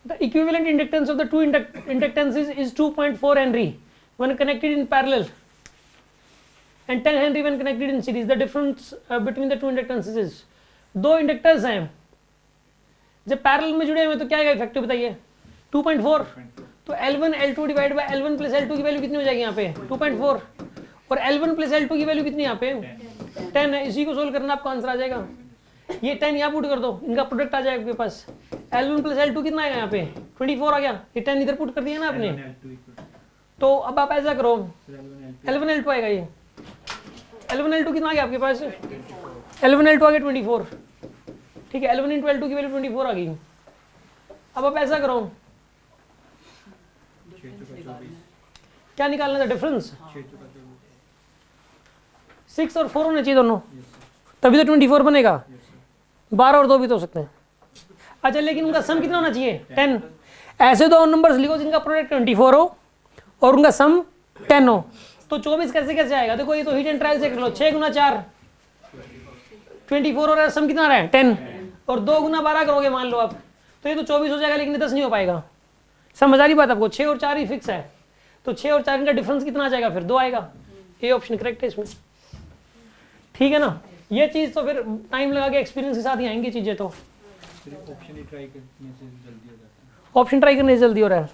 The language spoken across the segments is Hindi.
The equivalent inductance of the two inductances is 2.4 Henry when connected in parallel and 10 Henry when connected in series. The difference between the two inductances is, दो इंडक्टर्स हैं जब पैरेलल में जुड़े हुए तो क्या आएगा इफेक्टिव बताइए 2.4, तो L1 L2 divide by L1 plus L2 की वैल्यू कितनी हो जाएगी यहाँ पे 2.4 और L1 प्लस L2 की वैल्यू कितनी यहाँ पे 10 है। इसी को सोल्व करना आपका आंसर आ जाएगा। ये 10 यहाँ पुट कर दो, इनका प्रोडक्ट आ जाएगा आपके पास। L1 प्लस L2 कितना आएगा यहाँ पे 24 आ गया, ये 10 इधर पुट कर दिया ना आपने। तो अब आप ऐसा करो L1 L2 आएगा, ये L1 L2 कितना आ गया आपके पास L1 L2 आ गया 24, ठीक है। L1 इंटू L2 की वैल्यू 24 आ गई। अब आप ऐसा करो क्या निकालना था डिफरेंस 6 और 4 होने चाहिए दोनों, तभी तो 24 बनेगा। 12 और 2 भी तो हो सकते हैं। अच्छा लेकिन उनका सम कितना होना चाहिए 10। ऐसे दो नंबर्स लिखो जिनका प्रोडक्ट 24 हो और उनका सम 10 हो, तो 24 कैसे कैसे आएगा। देखो ये तो हिट एंड ट्रायल से कर लो, 6 गुना 4 24 और सम कितना आ रहा है 10 और 2 गुना 12 करोगे मान लो आप, तो ये तो 24 हो जाएगा लेकिन 10 नहीं हो पाएगा। समझ आ रही बात आपको। 6 और 4 ही फिक्स है, तो 6 और 4 इनका डिफरेंस कितना आ जाएगा फिर 2 आएगा। ये ऑप्शन करेक्ट है इसमें, ठीक है ना। ये चीज तो फिर टाइम लगा के एक्सपीरियंस के साथ ही आएंगी चीजें। तो ऑप्शन ट्राई करने से जल्दी हो रहा है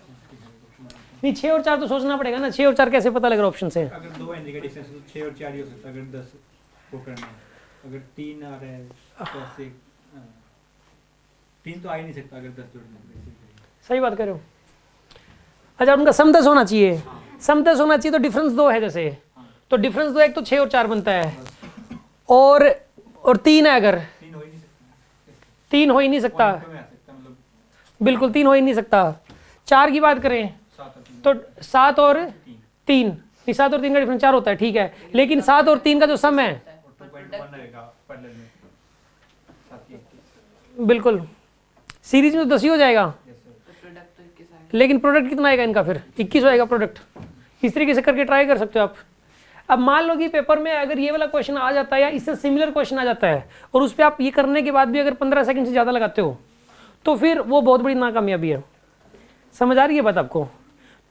नहीं, 6 और 4 तो सोचना पड़ेगा ना, 6 और 4 कैसे पता लग रहा है ऑप्शन से। अगर 2 हेनरी का डिफरेंस है तो 6 और 4 ही हो सकता है अगर 10 को करना है। अगर 3 आ रहा है तो ऐसे 3 तो आ ही नहीं सकता अगर 10 जोड़ना है। सही बात कर रहे हो। अच्छा उनका सम 10 होना चाहिए, सम 10 होना चाहिए तो डिफरेंस 2 है जैसे, तो डिफरेंस 2 एक तो 6 और 4 बनता है और 3 है। अगर 3 हो ही नहीं सकता, बिल्कुल 3 हो ही नहीं सकता। 4 की बात करें तो 7 और 3 नहीं, 7 और 3 का डिफरेंस 4 होता है, ठीक है। लेकिन 7 और 3 का जो सम है बिल्कुल सीरीज में तो 10 ही हो जाएगा, लेकिन प्रोडक्ट कितना आएगा इनका फिर 21 आएगा प्रोडक्ट। इस तरीके से करके ट्राई कर सकते हो आप। अब मान लो कि पेपर में अगर ये वाला क्वेश्चन आ जाता है या इससे सिमिलर क्वेश्चन आ जाता है और उस पर आप ये करने के बाद भी अगर 15 सेकंड से ज़्यादा लगाते हो तो फिर वो बहुत बड़ी नाकामयाबी है। समझ आ रही है बात आपको।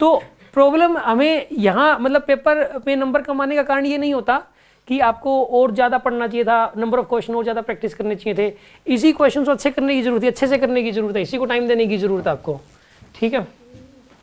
तो प्रॉब्लम हमें यहाँ मतलब पेपर में नंबर कमाने का कारण ये नहीं होता कि आपको और ज़्यादा पढ़ना चाहिए था, नंबर ऑफ क्वेश्चन और ज़्यादा प्रैक्टिस करने चाहिए थे। इसी क्वेश्चन को अच्छे करने की जरूरत है, अच्छे से करने की जरूरत है, इसी को टाइम देने की जरूरत है आपको, ठीक है।